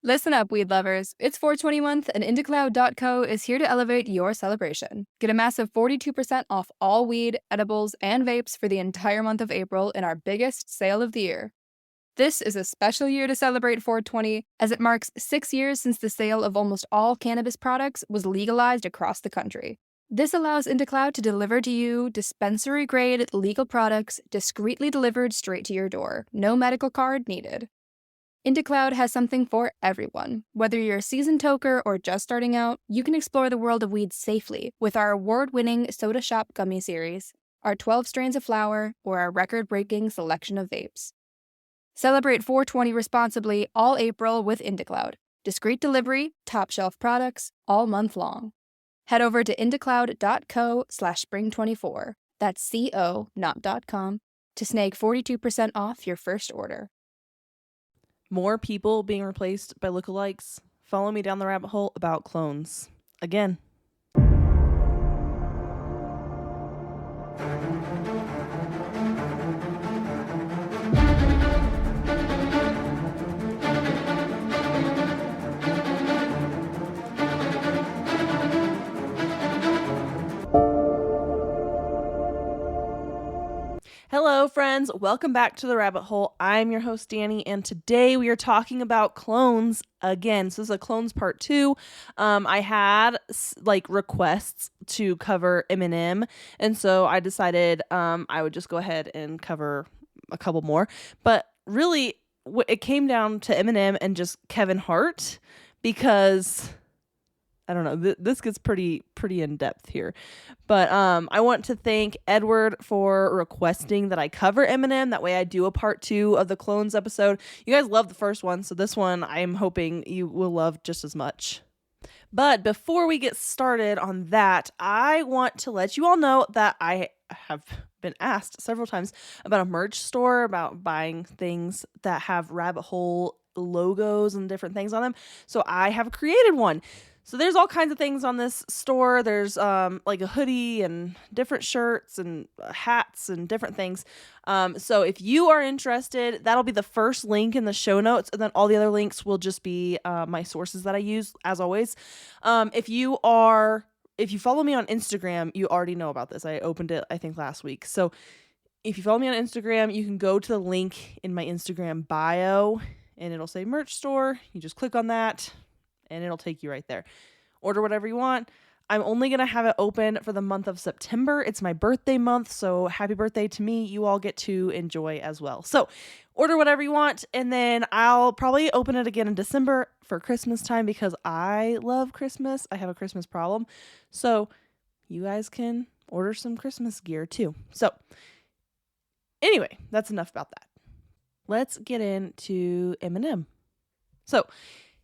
Listen up, weed lovers. It's 420 month, and IndieCloud.co is here to elevate your celebration. Get a massive 42% off all weed, edibles, and vapes for the entire month of April in our biggest sale of the year. This is a special year to celebrate 420, as it marks 6 years since the sale of almost all cannabis products was legalized across the country. This allows IndieCloud to deliver to you dispensary-grade legal products discreetly delivered straight to your door. No medical card needed. IndieCloud has something for everyone. Whether you're a seasoned toker or just starting out, you can explore the world of weed safely with our award-winning Soda Shop Gummy Series, our 12 strains of flower, or our record-breaking selection of vapes. Celebrate 420 responsibly all April with IndieCloud. Discreet delivery, top-shelf products, all month long. Head over to indiecloud.co/spring24, that's C-O, not .com, to snag 42% off your first order. More people being replaced by lookalikes. Follow me down the rabbit hole about clones. Again. Hello, friends. Welcome back to the rabbit hole. I'm your host, Danny, and today we are talking about clones again. So this is a clones part 2. I had requests to cover Eminem, and so I decided I would just go ahead and cover a couple more. But really, it came down to Eminem and just Kevin Hart because I don't know. This gets pretty in depth here, but I want to thank Edward for requesting that I cover Eminem. That way, I do a part 2 of the clones episode. You guys loved the first one, so this one I'm hoping you will love just as much. But before we get started on that, I want to let you all know that I have been asked several times about a merch store, about buying things that have rabbit hole logos and different things on them. So I have created one. So there's all kinds of things on this store. There's like a hoodie and different shirts and hats and different things. So if you are interested, that'll be the first link in the show notes. And then all the other links will just be my sources that I use, as always. If you follow me on Instagram, you already know about this. I opened it, I think, last week. So if you follow me on Instagram, you can go to the link in my Instagram bio and it'll say merch store. You just click on that and it'll take you right there. Order whatever you want. I'm only going to have it open for the month of September. It's my birthday month, so happy birthday to me. You all get to enjoy as well. So order whatever you want, and then I'll probably open it again in December for Christmas time because I love Christmas. I have a Christmas problem. So you guys can order some Christmas gear too. So anyway, that's enough about that. Let's get into Eminem. So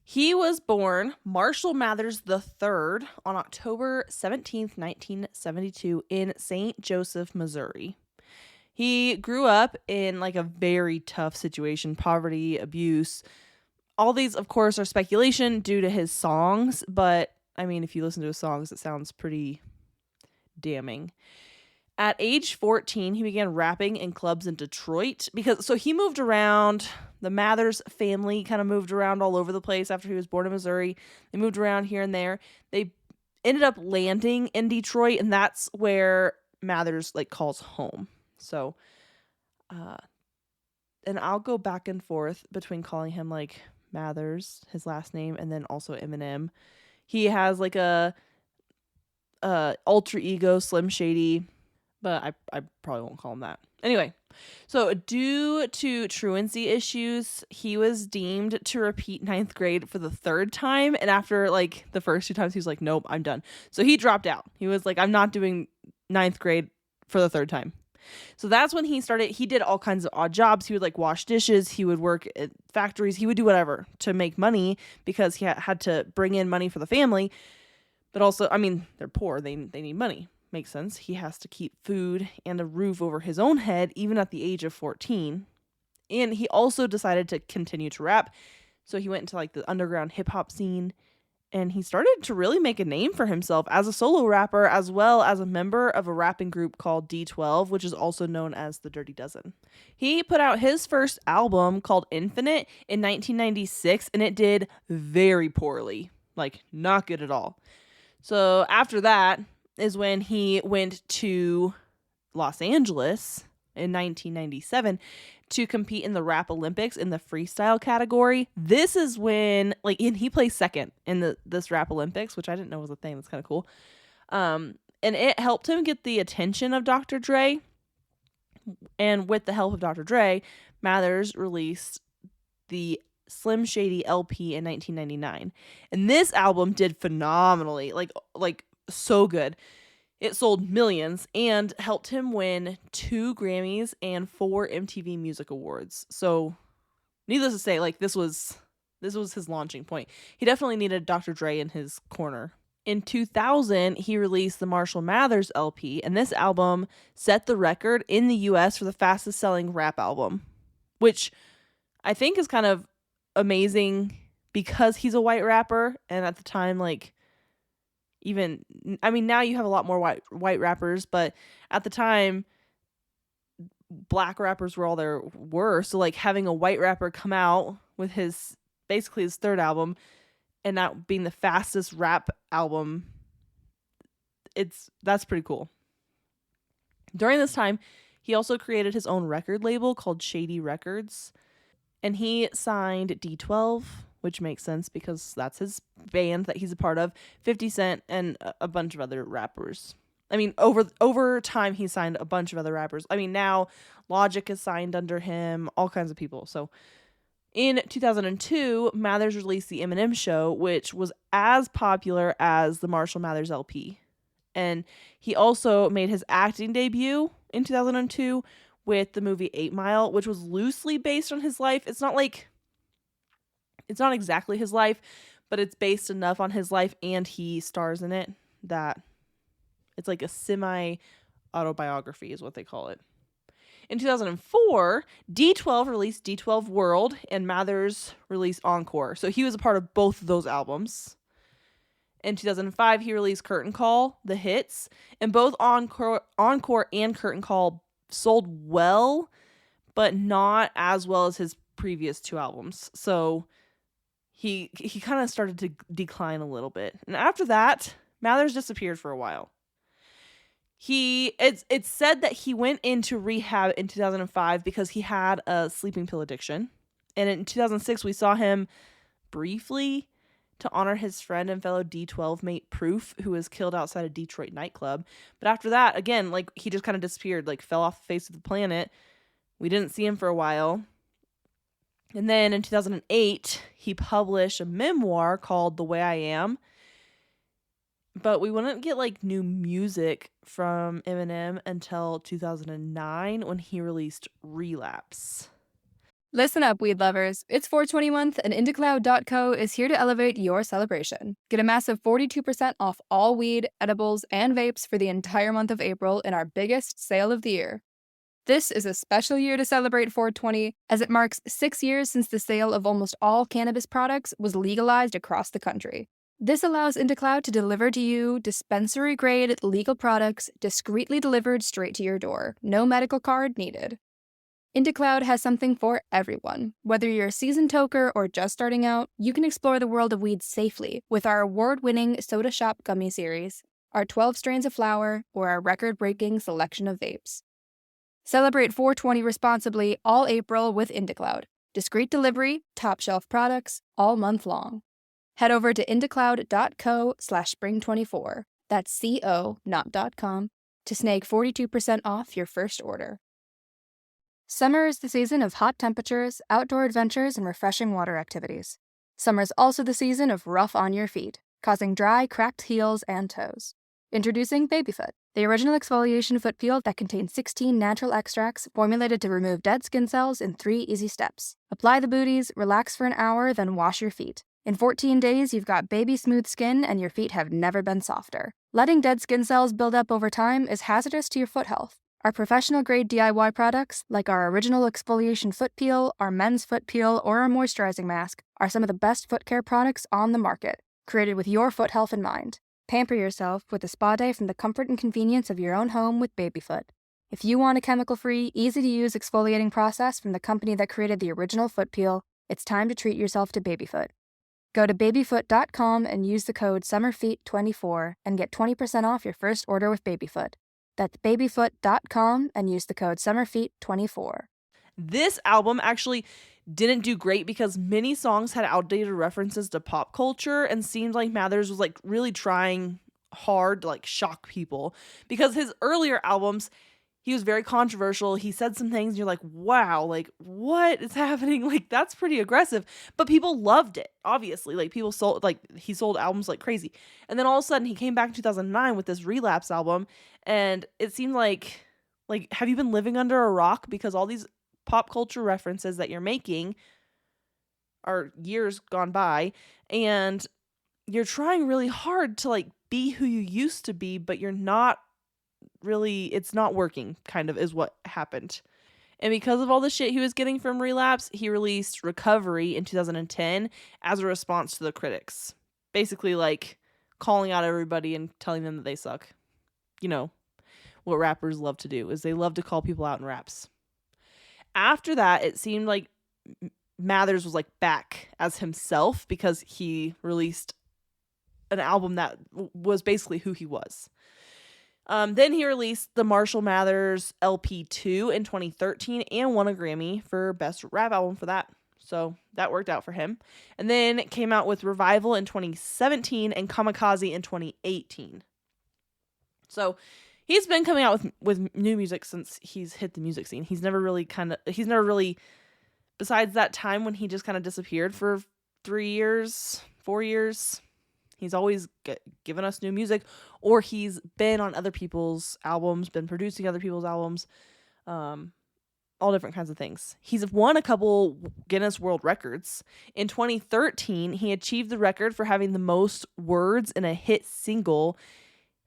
he was born Marshall Mathers III on October 17th, 1972 in St. Joseph, Missouri. He grew up in like a very tough situation, poverty, abuse. All these, of course, are speculation due to his songs, but I mean, if you listen to his songs, it sounds pretty damning. At age 14, he began rapping in clubs in Detroit so he moved around. The Mathers family kind of moved around all over the place after he was born in Missouri. They moved around here and there. They ended up landing in Detroit, and that's where Mathers calls home. So, and I'll go back and forth between calling him Mathers, his last name, and then also Eminem. He has a alter ego, Slim Shady, but I probably won't call him that. Anyway, so due to truancy issues, he was deemed to repeat 9th grade for the 3rd time. And after the first 2 times, he was like, nope, I'm done. So he dropped out. He was like, I'm not doing 9th grade for the 3rd time. So that's when he started. He did all kinds of odd jobs. He would wash dishes. He would work at factories. He would do whatever to make money because he had to bring in money for the family. But also, I mean, they're poor. They need money. Makes sense. He has to keep food and a roof over his own head, even at the age of 14. And he also decided to continue to rap. So he went into the underground hip hop scene and he started to really make a name for himself as a solo rapper as well as a member of a rapping group called D12, which is also known as the Dirty Dozen. He put out his first album called Infinite in 1996, and it did very poorly, like not good at all. So after that is when he went to Los Angeles in 1997 to compete in the Rap Olympics in the freestyle category. This is when, and he placed second in this Rap Olympics, which I didn't know was a thing. That's kind of cool. And it helped him get the attention of Dr. Dre. And with the help of Dr. Dre, Mathers released the Slim Shady LP in 1999. And this album did phenomenally, like so good. It sold millions and helped him win 2 Grammys and 4 MTV Music Awards. So, needless to say, this was his launching point. He definitely needed Dr. Dre in his corner. In 2000, he released the Marshall Mathers LP, and this album set the record in the US for the fastest selling rap album, which I think is kind of amazing because he's a white rapper, and at the time, now you have a lot more white rappers, but at the time, black rappers were all there were. So having a white rapper come out with his third album and that being the fastest rap album, that's pretty cool. During this time, he also created his own record label called Shady Records, and he signed D12, which makes sense because that's his band that he's a part of, 50 Cent, and a bunch of other rappers. Over time, he signed a bunch of other rappers. Now Logic is signed under him, all kinds of people. So in 2002, Mathers released The Eminem Show, which was as popular as the Marshall Mathers LP. And he also made his acting debut in 2002 with the movie 8 Mile, which was loosely based on his life. It's not exactly his life, but it's based enough on his life and he stars in it that it's like a semi-autobiography is what they call it. In 2004, D12 released D12 World and Mathers released Encore. So he was a part of both of those albums. In 2005, he released Curtain Call, The Hits, and both Encore and Curtain Call sold well, but not as well as his previous 2 albums. So he kind of started to decline a little bit. And after that, Mathers disappeared for a while. It's said that he went into rehab in 2005 because he had a sleeping pill addiction. And in 2006, we saw him briefly to honor his friend and fellow D12 mate Proof, who was killed outside a Detroit nightclub. But after that, again, he just kind of disappeared, fell off the face of the planet. We didn't see him for a while. And then in 2008, he published a memoir called The Way I Am. But we wouldn't get new music from Eminem until 2009 when he released Relapse. Listen up, weed lovers. It's 420 month, and IndieCloud.co is here to elevate your celebration. Get a massive 42% off all weed, edibles, and vapes for the entire month of April in our biggest sale of the year. This is a special year to celebrate 420, as it marks 6 years since the sale of almost all cannabis products was legalized across the country. This allows IndieCloud to deliver to you dispensary-grade legal products discreetly delivered straight to your door. No medical card needed. IndieCloud has something for everyone. Whether you're a seasoned toker or just starting out, you can explore the world of weed safely with our award-winning Soda Shop Gummy Series, our 12 strains of flower, or our record-breaking selection of vapes. Celebrate 420 responsibly all April with IndieCloud. Discreet delivery, top-shelf products, all month long. Head over to indiecloud.co/spring24, that's CO, not .com, to snag 42% off your first order. Summer is the season of hot temperatures, outdoor adventures, and refreshing water activities. Summer is also the season of rough on your feet, causing dry, cracked heels and toes. Introducing Babyfoot, the original exfoliation foot peel that contains 16 natural extracts formulated to remove dead skin cells in 3 easy steps. Apply the booties, relax for an hour, then wash your feet. In 14 days, you've got baby smooth skin and your feet have never been softer. Letting dead skin cells build up over time is hazardous to your foot health. Our professional-grade DIY products, like our original exfoliation foot peel, our men's foot peel, or our moisturizing mask, are some of the best foot care products on the market. created with your foot health in mind. Pamper yourself with a spa day from the comfort and convenience of your own home with Babyfoot. If you want a chemical-free, easy-to-use exfoliating process from the company that created the original foot peel, it's time to treat yourself to Babyfoot. Go to babyfoot.com and use the code SUMMERFEET24 and get 20% off your first order with Babyfoot. That's babyfoot.com and use the code SUMMERFEET24. This album actually didn't do great because many songs had outdated references to pop culture and seemed like Mathers was like really trying hard to like shock people, because his earlier albums, he was very controversial. He said some things and you're like, wow, like what is happening? Like that's pretty aggressive, but people loved it. Obviously, like people sold, like he sold albums like crazy. And then all of a sudden he came back in 2009 with this Relapse album, and it seemed like have you been living under a rock? Because all these pop culture references that you're making are years gone by, and you're trying really hard to like be who you used to be, but you're not really, it's not working, kind of is what happened. And because of all the shit he was getting from Relapse, he released Recovery in 2010 as a response to the critics, basically like calling out everybody and telling them that they suck. You know what rappers love to do, is they love to call people out in raps. After that, it seemed like Mathers was like back as himself because he released an album that was basically who he was. Then he released the Marshall Mathers LP2 in 2013 and won a Grammy for Best Rap Album for that. So that worked out for him. And then it came out with Revival in 2017 and Kamikaze in 2018. So he's been coming out with new music since he's hit the music scene. He's never really, besides that time when he just kind of disappeared for 3 years, 4 years, he's always given us new music, or he's been on other people's albums, been producing other people's albums, all different kinds of things. He's won a couple Guinness World Records. In 2013, he achieved the record for having the most words in a hit single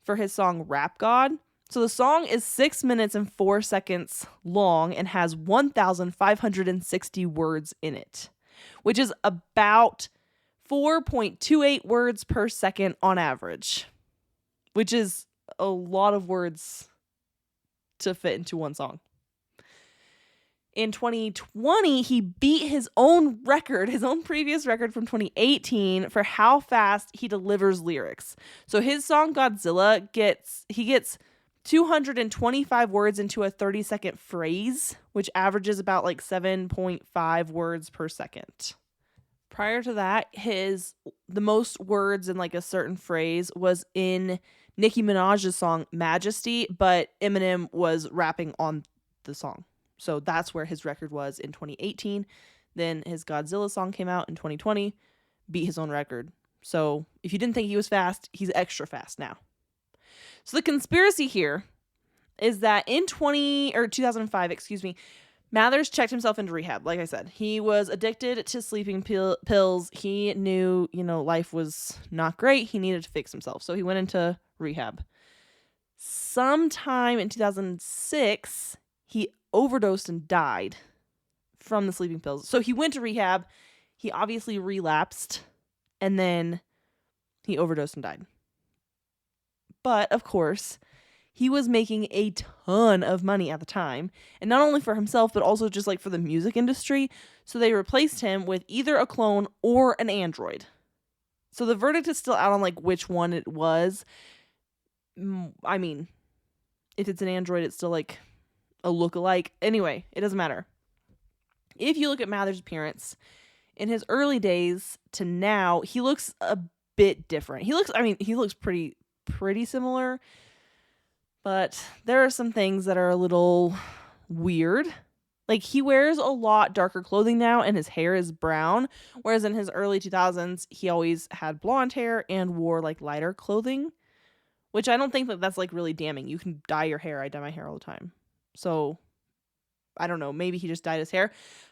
for his song Rap God. So the song is 6 minutes and 4 seconds long and has 1,560 words in it, which is about 4.28 words per second on average, which is a lot of words to fit into one song. In 2020, he beat his own record, his own previous record from 2018 for how fast he delivers lyrics. So his song Godzilla gets 225 words into a 30-second phrase, which averages about like 7.5 words per second. Prior to that, the most words in like a certain phrase was in Nicki Minaj's song Majesty, but Eminem was rapping on the song. So that's where his record was in 2018. Then his Godzilla song came out in 2020, beat his own record. So if you didn't think he was fast, he's extra fast now. So the conspiracy here is that in 2005, Mathers checked himself into rehab. Like I said, he was addicted to sleeping pills. He knew, life was not great. He needed to fix himself. So he went into rehab. Sometime in 2006, he overdosed and died from the sleeping pills. So he went to rehab. He obviously relapsed, and then he overdosed and died. But of course, he was making a ton of money at the time, and not only for himself, but also just like for the music industry. So they replaced him with either a clone or an android. So the verdict is still out on like which one it was. I mean, if it's an android, it's still like a look-alike. Anyway, it doesn't matter. If you look at Mathers' appearance in his early days to now, he looks a bit different. He looks pretty similar, but there are some things that are a little weird. Like he wears a lot darker clothing now and his hair is brown, whereas in his early 2000s, he always had blonde hair and wore like lighter clothing, which I don't think that that's like really damning. You can dye your hair. I dye my hair all the time. So I don't know, maybe he just dyed his hair.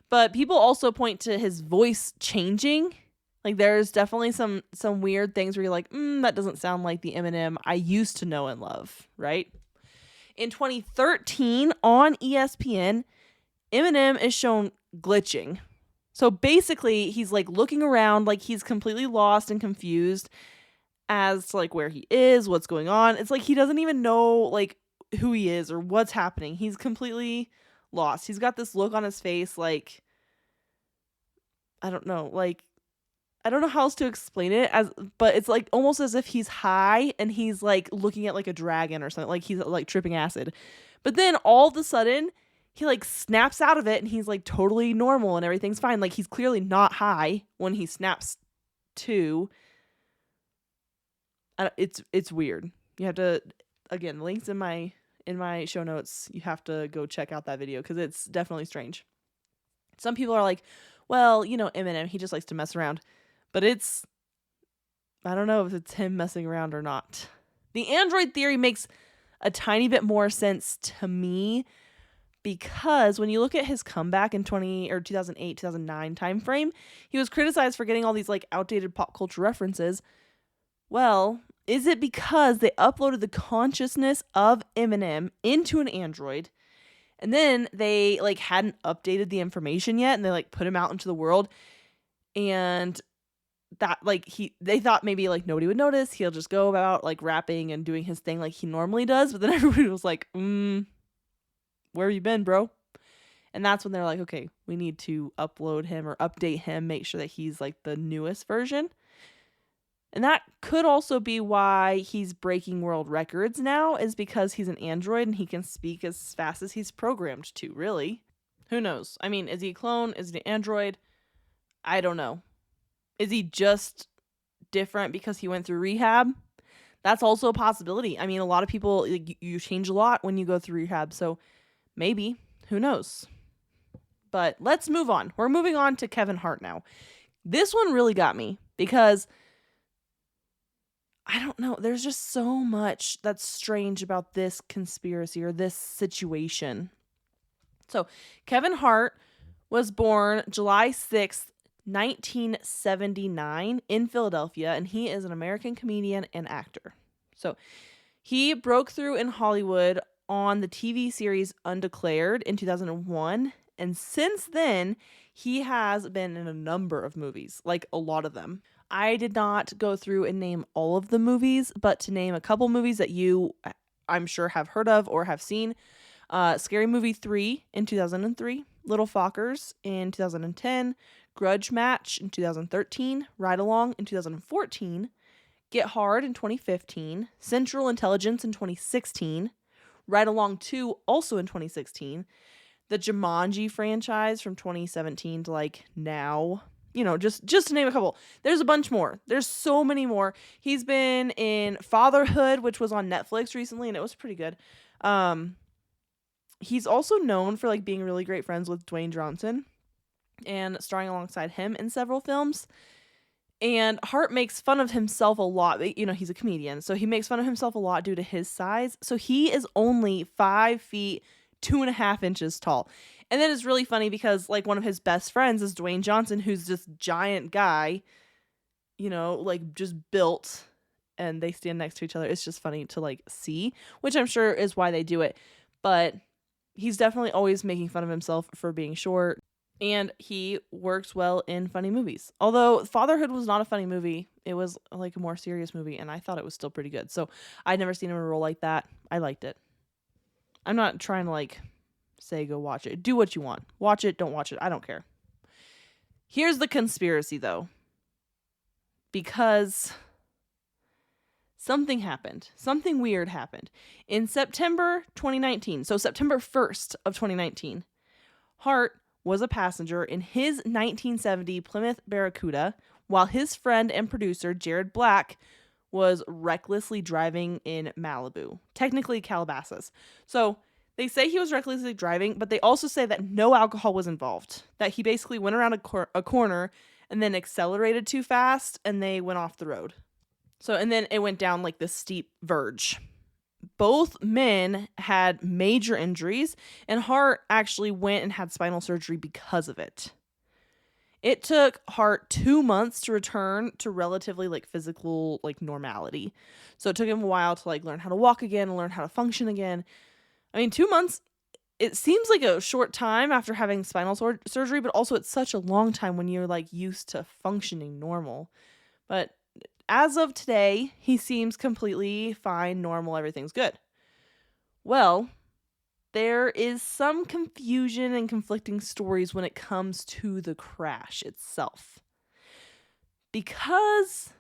But people also point to his voice changing. Like there's definitely some weird things where you're like, that doesn't sound like the Eminem I used to know and love, right? In 2013 on ESPN, Eminem is shown glitching. So basically, he's like looking around like he's completely lost and confused as to like where he is, what's going on. It's like he doesn't even know like who he is or what's happening. He's completely lost. He's got this look on his face like I don't know, like I don't know how else to explain it but it's like almost as if he's high and he's like looking at like a dragon or something, like he's like tripping acid. But then all of a sudden he like snaps out of it and he's like totally normal and everything's fine. Like he's clearly not high when he snaps to. It's weird. You have to, again, links in my show notes. You have to go check out that video because it's definitely strange. Some people are like, well, Eminem, he just likes to mess around. But I don't know if it's him messing around or not. The android theory makes a tiny bit more sense to me because when you look at his comeback in 2008, 2009 timeframe, he was criticized for getting all these like outdated pop culture references. Well, is it because they uploaded the consciousness of Eminem into an android and then they like hadn't updated the information yet and they like put him out into the world and that like they thought maybe like nobody would notice, he'll just go about like rapping and doing his thing like he normally does, but then everybody was like, where have you been, bro? And that's when they're like, okay, we need to upload him or update him, make sure that he's like the newest version. And that could also be why he's breaking world records now, is because he's an android and he can speak as fast as he's programmed to, really. Who knows? I mean, is he a clone? Is he an android? I don't know. Is he just different because he went through rehab? That's also a possibility. I mean, a lot of people, you change a lot when you go through rehab, so maybe. Who knows? But let's move on. We're moving on to Kevin Hart now. This one really got me because I don't know. There's just so much that's strange about this conspiracy or this situation. So, Kevin Hart was born July 6th, 1979 in Philadelphia, and he is an American comedian and actor. So, he broke through in Hollywood on the TV series Undeclared in 2001, and since then, he has been in a number of movies, like a lot of them. I did not go through and name all of the movies, but to name a couple movies that you, I'm sure, have heard of or have seen. Scary Movie 3 in 2003, Little Fockers in 2010, Grudge Match in 2013, Ride Along in 2014, Get Hard in 2015, Central Intelligence in 2016, Ride Along 2 also in 2016, the Jumanji franchise from 2017 to like now. Just to name a couple. There's a bunch more. There's so many more. He's been in Fatherhood, which was on Netflix recently, and it was pretty good. He's also known for like being really great friends with Dwayne Johnson and starring alongside him in several films. And Hart makes fun of himself a lot. He's a comedian, so he makes fun of himself a lot due to his size. So he is only 5 feet 2.5 inches tall. And then it's really funny because like one of his best friends is Dwayne Johnson, who's this giant guy, like just built, and they stand next to each other. It's just funny to like see, which I'm sure is why they do it. But he's definitely always making fun of himself for being short, and he works well in funny movies. Although Fatherhood was not a funny movie, it was like a more serious movie, and I thought it was still pretty good. So I'd never seen him in a role like that. I liked it. I'm not trying to like say go watch it. Do what you want. Watch it, don't watch it. I don't care. Here's the conspiracy though. Because something happened. Something weird happened. In September 2019, so September 1st of 2019, Hart was a passenger in his 1970 Plymouth Barracuda while his friend and producer Jared Black was recklessly driving in Malibu, technically Calabasas. So they say he was recklessly driving, but they also say that no alcohol was involved, that he basically went around a corner and then accelerated too fast and they went off the road. So, and then it went down like this steep verge. Both men had major injuries, and Hart actually went and had spinal surgery because of it. It took Hart 2 months to return to relatively like physical like normality. So it took him a while to like learn how to walk again and learn how to function again. I mean, 2 months it seems like a short time after having spinal surgery, but also it's such a long time when you're like used to functioning normal. But as of today, he seems completely fine, normal, everything's good. Well, there is some confusion and conflicting stories when it comes to the crash itself. Because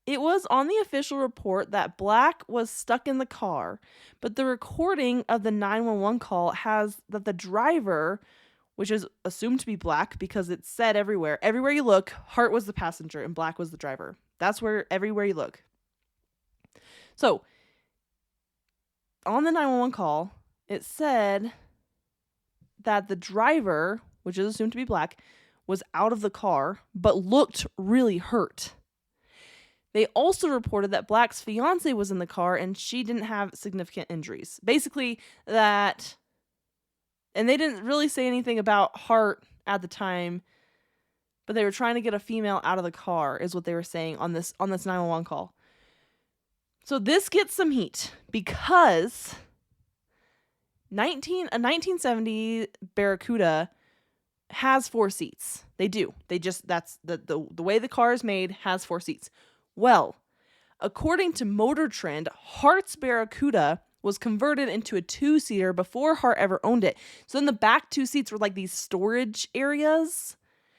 it was on the official report that Black was stuck in the car, but the recording of the 911 call has that the driver, which is assumed to be Black because it's said everywhere you look, Hart was the passenger and Black was the driver. That's where everywhere you look. So, on the 911 call, it said that the driver, which is assumed to be Black, was out of the car, but looked really hurt. They also reported that Black's fiance was in the car and she didn't have significant injuries. Basically, that, and they didn't really say anything about Hart at the time, but they were trying to get a female out of the car, is what they were saying on this 911 call. So this gets some heat because a 1970 Barracuda has 4 seats. They do. That's the way the car is made, has 4 seats. Well, according to Motor Trend, Hart's Barracuda was converted into a 2-seater before Hart ever owned it. So in the back 2 seats were like these storage areas.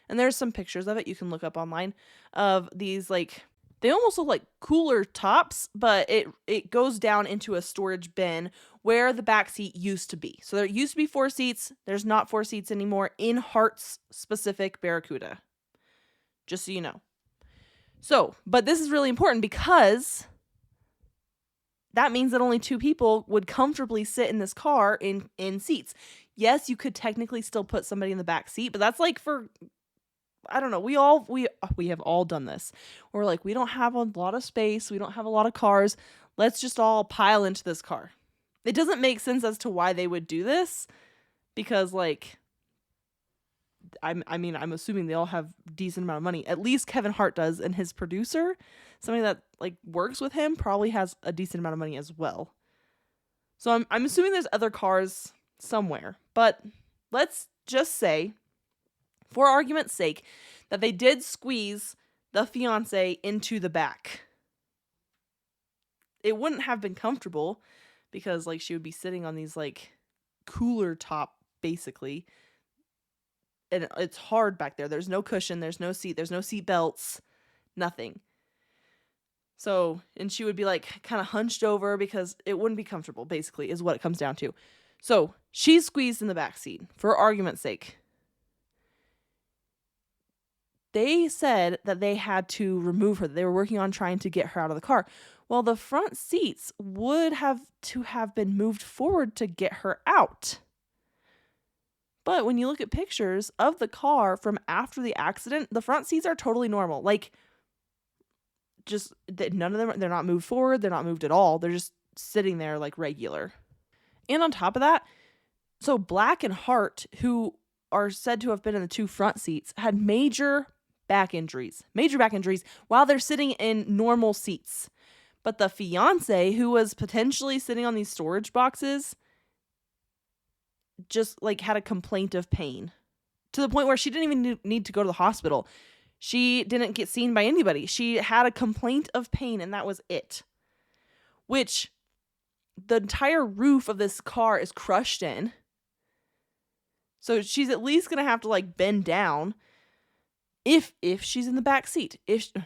And there's some pictures of it you can look up online of these, like, they almost look like cooler tops, but it goes down into a storage bin where the back seat used to be. So there used to be 4 seats. There's not 4 seats anymore in Hart's specific Barracuda. Just so you know. So, but this is really important because that means that only 2 people would comfortably sit in this car in seats. Yes, you could technically still put somebody in the back seat, but that's like for, I don't know, we have all done this. We're like, we don't have a lot of space, we don't have a lot of cars, let's just all pile into this car. It doesn't make sense as to why they would do this, because like, I'm assuming they all have decent amount of money. At least Kevin Hart does, and his producer, somebody that like works with him, probably has a decent amount of money as well. So I'm assuming there's other cars somewhere. But let's just say, for argument's sake, that they did squeeze the fiance into the back. It wouldn't have been comfortable because like she would be sitting on these like cooler top basically. And it's hard back there. There's no cushion, there's no seat, there's no seat belts, nothing. So, and she would be like kind of hunched over because it wouldn't be comfortable, basically, is what it comes down to. So, she's squeezed in the back seat, for argument's sake. They said that they had to remove her. They were working on trying to get her out of the car. Well, the front seats would have to have been moved forward to get her out. But when you look at pictures of the car from after the accident, the front seats are totally normal. Like, just none of them, they're not moved forward. They're not moved at all. They're just sitting there like regular. And on top of that, so Black and Hart, who are said to have been in the 2 front seats, had major back injuries while they're sitting in normal seats. But the fiance, who was potentially sitting on these storage boxes, just like had a complaint of pain to the point where she didn't even need to go to the hospital. She didn't get seen by anybody. She had a complaint of pain and that was it. Which the entire roof of this car is crushed in. So she's at least going to have to like bend down if she's in the back seat,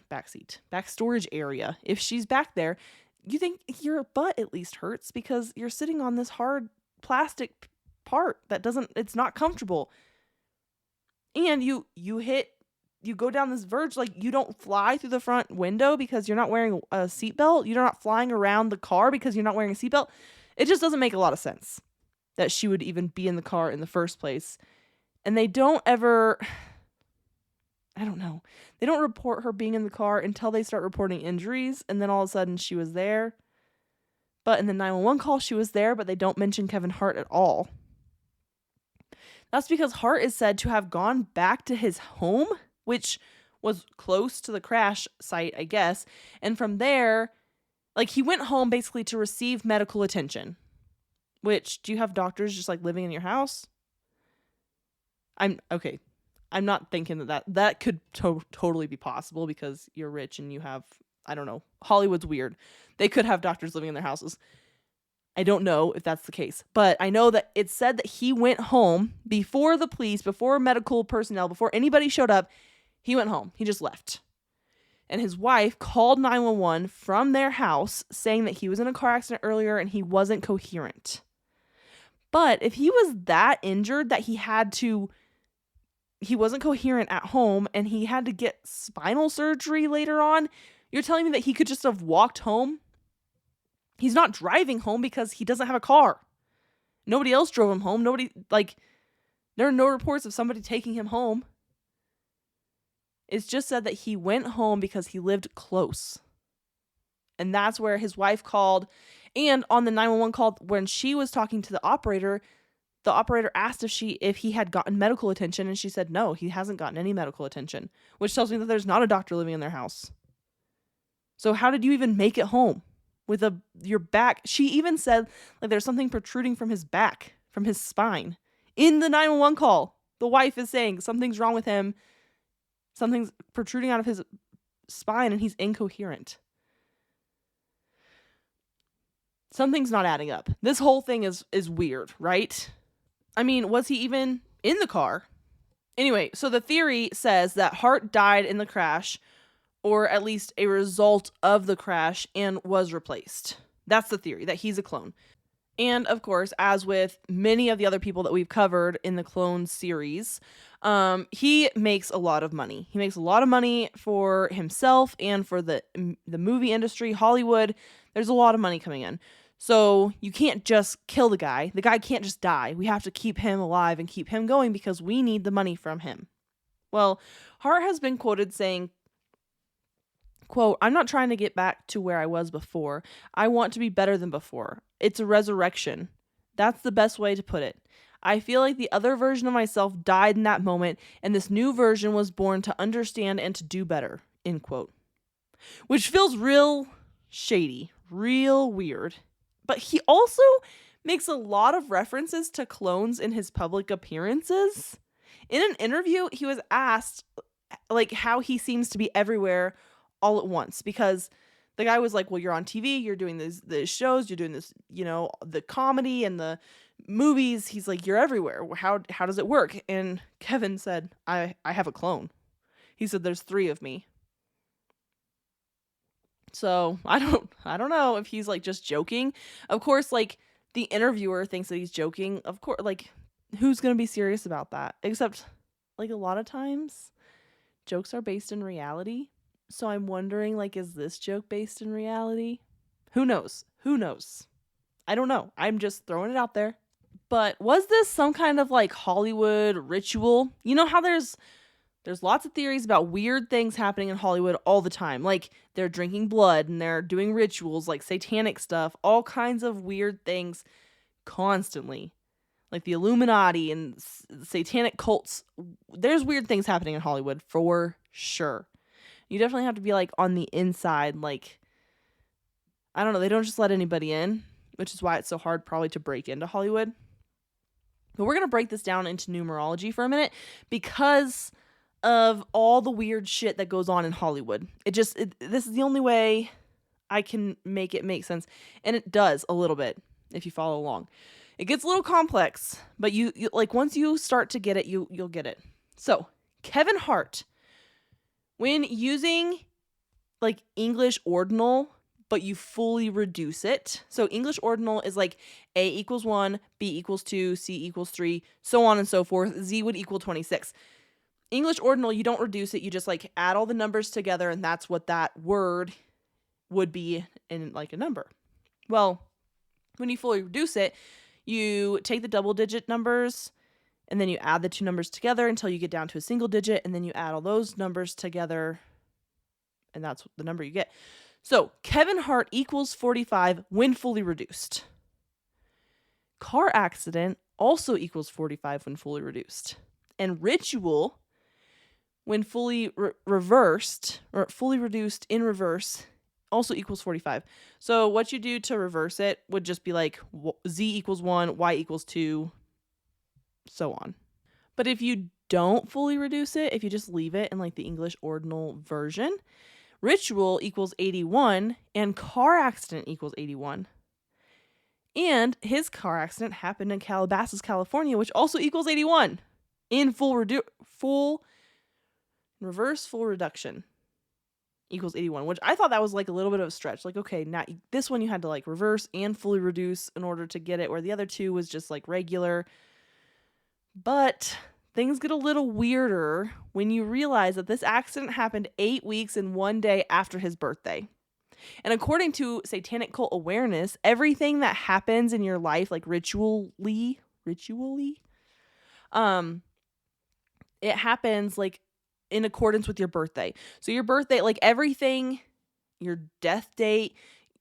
back storage area. If she's back there, you think your butt at least hurts because you're sitting on this hard plastic part that it's not comfortable. And you go down this verge, like you don't fly through the front window because you're not wearing a seatbelt. You're not flying around the car because you're not wearing a seatbelt. It just doesn't make a lot of sense that she would even be in the car in the first place. And they don't ever, I don't know. They don't report her being in the car until they start reporting injuries. And then all of a sudden she was there. But in the 911 call, she was there, but they don't mention Kevin Hart at all. That's because Hart is said to have gone back to his home, which was close to the crash site, I guess. And from there, like he went home basically to receive medical attention. Which, do you have doctors just like living in your house? I'm not thinking that could totally be possible because you're rich and you have, I don't know, Hollywood's weird. They could have doctors living in their houses. I don't know if that's the case, but I know that it said that he went home before the police, before medical personnel, before anybody showed up. He went home. He just left. And his wife called 911 from their house saying that he was in a car accident earlier and he wasn't coherent. But if he was that injured that he wasn't coherent at home and he had to get spinal surgery later on, you're telling me that he could just have walked home? He's not driving home because he doesn't have a car. Nobody else drove him home. There are no reports of somebody taking him home. It's just said that he went home because he lived close. And that's where his wife called. And on the 911 call, when she was talking to the operator asked if he had gotten medical attention, and she said no, he hasn't gotten any medical attention, which tells me that there's not a doctor living in their house. So how did you even make it home with your back? She even said like there's something protruding from his back, from his spine. In the 911 call, the wife is saying something's wrong with him. Something's protruding out of his spine and he's incoherent. Something's not adding up. This whole thing is weird, right? I mean, was he even in the car? Anyway, so the theory says that Hart died in the crash, or at least a result of the crash, and was replaced. That's the theory, that he's a clone. And of course, as with many of the other people that we've covered in the Clone series, he makes a lot of money. He makes a lot of money for himself and for the movie industry, Hollywood. There's a lot of money coming in. So you can't just kill the guy. The guy can't just die. We have to keep him alive and keep him going because we need the money from him. Well, Hart has been quoted saying, quote, "I'm not trying to get back to where I was before. I want to be better than before. It's a resurrection. That's the best way to put it. I feel like the other version of myself died in that moment, and this new version was born to understand and to do better," end quote. Which feels real shady, real weird. But he also makes a lot of references to clones in his public appearances. In an interview, he was asked like how he seems to be everywhere all at once, because the guy was like, well, you're on TV, you're doing the shows, you're doing this, the comedy and the movies. He's like, you're everywhere. How does it work? And Kevin said, I have a clone. He said, there's 3 of me. So I don't know if he's like just joking. Of course, like the interviewer thinks that he's joking. Of course, like who's going to be serious about that? Except like a lot of times jokes are based in reality. So I'm wondering, like, is this joke based in reality? Who knows? I don't know. I'm just throwing it out there. But was this some kind of like Hollywood ritual? You know how there's lots of theories about weird things happening in Hollywood all the time. Like they're drinking blood and they're doing rituals, like satanic stuff, all kinds of weird things constantly. Like the Illuminati and satanic cults. There's weird things happening in Hollywood for sure. You definitely have to be like on the inside, like, I don't know, they don't just let anybody in, which is why it's so hard probably to break into Hollywood. But we're going to break this down into numerology for a minute because of all the weird shit that goes on in Hollywood. This is the only way I can make it make sense. And it does a little bit if you follow along. It gets a little complex, but you like once you start to get it, you'll get it. So, Kevin Hart, when using like English ordinal, but you fully reduce it. So English ordinal is like A equals 1, B equals 2, C equals 3, so on and so forth. Z would equal 26. English ordinal, you don't reduce it. You just like add all the numbers together, and that's what that word would be in like a number. Well, when you fully reduce it, you take the double digit numbers and then you add the 2 numbers together until you get down to a single digit, and then you add all those numbers together, and that's the number you get. So Kevin Hart equals 45 when fully reduced. Car accident also equals 45 when fully reduced. And ritual, when fully reversed, or fully reduced in reverse, also equals 45. So what you do to reverse it would just be like z equals 1, y equals 2, so on. But if you don't fully reduce it, if you just leave it in like the English ordinal version, ritual equals 81 and car accident equals 81. And his car accident happened in Calabasas, California, which also equals 81 in reverse full reduction equals 81, which I thought that was like a little bit of a stretch. Like, okay, now this one you had to like reverse and fully reduce in order to get it, where the other two was just like regular. But things get a little weirder when you realize that this accident happened 8 weeks and 1 day after his birthday. And according to Satanic Cult Awareness, everything that happens in your life, like ritually, it happens like in accordance with your birthday. So your birthday, like everything, your death date,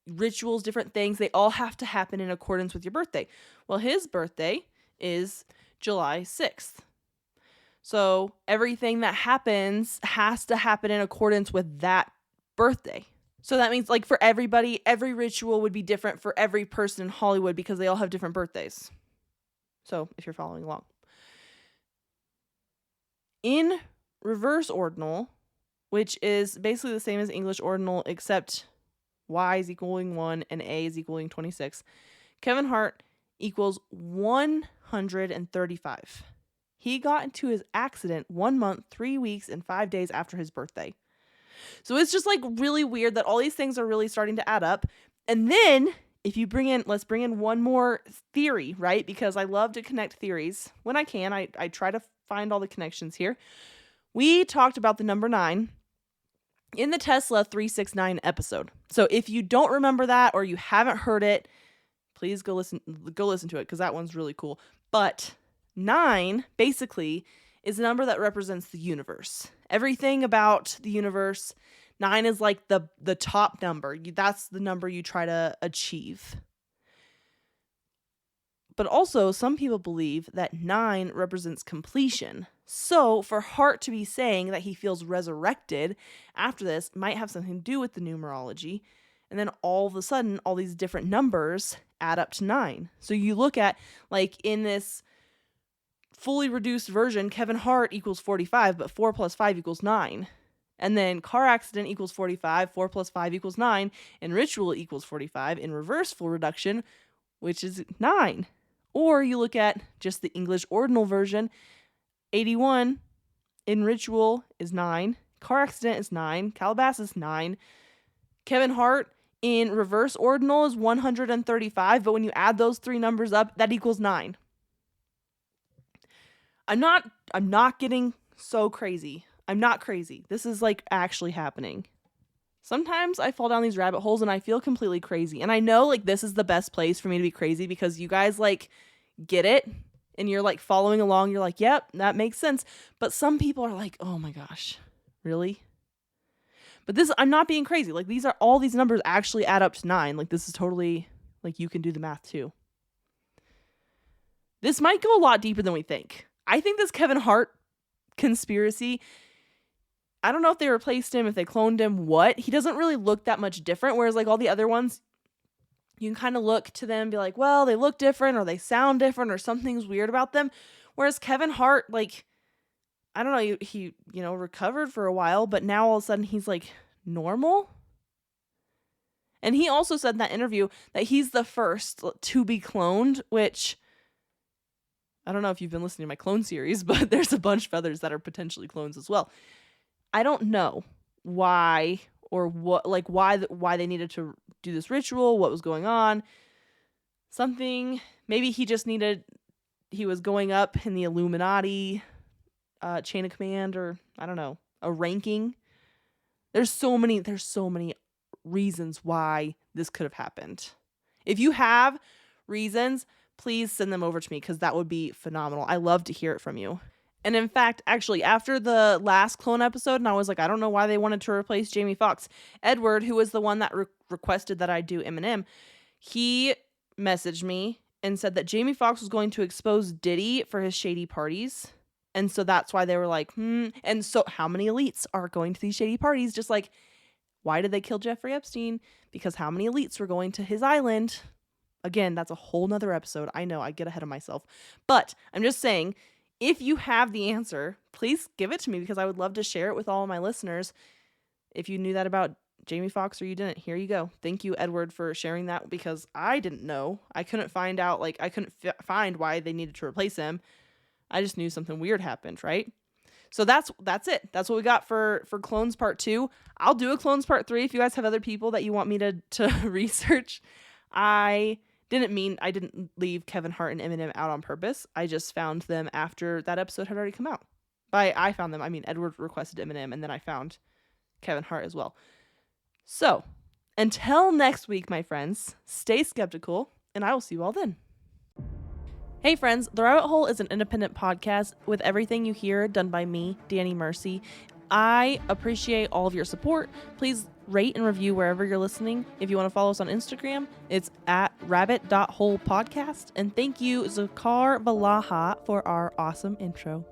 rituals, different things, they all have to happen in accordance with your birthday. Well, his birthday is July 6th. So everything that happens has to happen in accordance with that birthday. So that means like for everybody, every ritual would be different for every person in Hollywood because they all have different birthdays. So if you're following along. In reverse ordinal, which is basically the same as English ordinal, except y is equaling 1 and a is equaling 26, Kevin Hart equals 135. He got into his accident 1 month, 3 weeks, and 5 days after his birthday. So it's just like really weird that all these things are really starting to add up. And then if you let's bring in one more theory, right? Because I love to connect theories when I can. I try to find all the connections here. We talked about the number 9 in the Tesla 369 episode. So if you don't remember that or you haven't heard it, please go listen to it because that one's really cool. But 9 basically is a number that represents the universe. Everything about the universe. 9 is like the top number. That's the number you try to achieve. But also, some people believe that 9 represents completion. So, for Hart to be saying that he feels resurrected after this might have something to do with the numerology. And then all of a sudden, all these different numbers add up to 9. So you look at, like, in this fully reduced version, Kevin Hart equals 45, but 4 plus 5 equals 9. And then car accident equals 45, 4 plus 5 equals 9, and ritual equals 45 in reverse full reduction, which is 9. Or you look at just the English ordinal version, 81 in ritual is 9, car accident is 9, Calabasas 9, Kevin Hart in reverse ordinal is 135, but when you add those three numbers up, that equals 9. I'm not getting so crazy. I'm not crazy. This is like actually happening. Sometimes I fall down these rabbit holes and I feel completely crazy. And I know like this is the best place for me to be crazy because you guys like get it and you're like following along. You're like, yep, that makes sense. But some people are like, oh my gosh, really? But I'm not being crazy. Like all these numbers actually add up to 9. Like this is totally like you can do the math too. This might go a lot deeper than we think. I think this Kevin Hart conspiracy, I don't know if they replaced him, if they cloned him, what. He doesn't really look that much different, whereas like all the other ones, you can kind of look to them and be like, well, they look different or they sound different or something's weird about them. Whereas Kevin Hart, like, I don't know, he recovered for a while, but now all of a sudden he's like normal. And he also said in that interview that he's the first to be cloned, which I don't know if you've been listening to my clone series, but there's a bunch of others that are potentially clones as well. I don't know why or what, like why they needed to do this ritual, what was going on. Something, maybe he was going up in the Illuminati chain of command, or I don't know, a ranking. There's so many reasons why this could have happened. If you have reasons, please send them over to me because that would be phenomenal. I love to hear it from you. And in fact, actually, after the last clone episode, and I was like, I don't know why they wanted to replace Jamie Foxx, Edward, who was the one that requested that I do Eminem, he messaged me and said that Jamie Foxx was going to expose Diddy for his shady parties. And so that's why they were like, And so how many elites are going to these shady parties? Just like Why did they kill Jeffrey Epstein? Because how many elites were going to his island? Again, that's a whole nother episode. I know I get ahead of myself. But I'm just saying, if you have the answer, please give it to me because I would love to share it with all of my listeners. If you knew that about Jamie Foxx or you didn't, here you go. Thank you, Edward, for sharing that because I didn't know. I couldn't find out, I couldn't find why they needed to replace him. I just knew something weird happened, right? So that's it. That's what we got for Clones Part 2. I'll do a Clones Part 3 if you guys have other people that you want me to research. I didn't leave Kevin Hart and Eminem out on purpose. I just found them after that episode had already come out. By I found them, I mean Edward requested Eminem, and then I found Kevin Hart as well. So, until next week, my friends, stay skeptical, and I will see you all then. Hey friends, The Rabbit Hole is an independent podcast with everything you hear done by me, Danny Mercy. I appreciate all of your support. Please rate and review wherever you're listening. If you want to follow us on Instagram, it's at rabbit.holepodcast. And thank you, Zakar Balaha, for our awesome intro.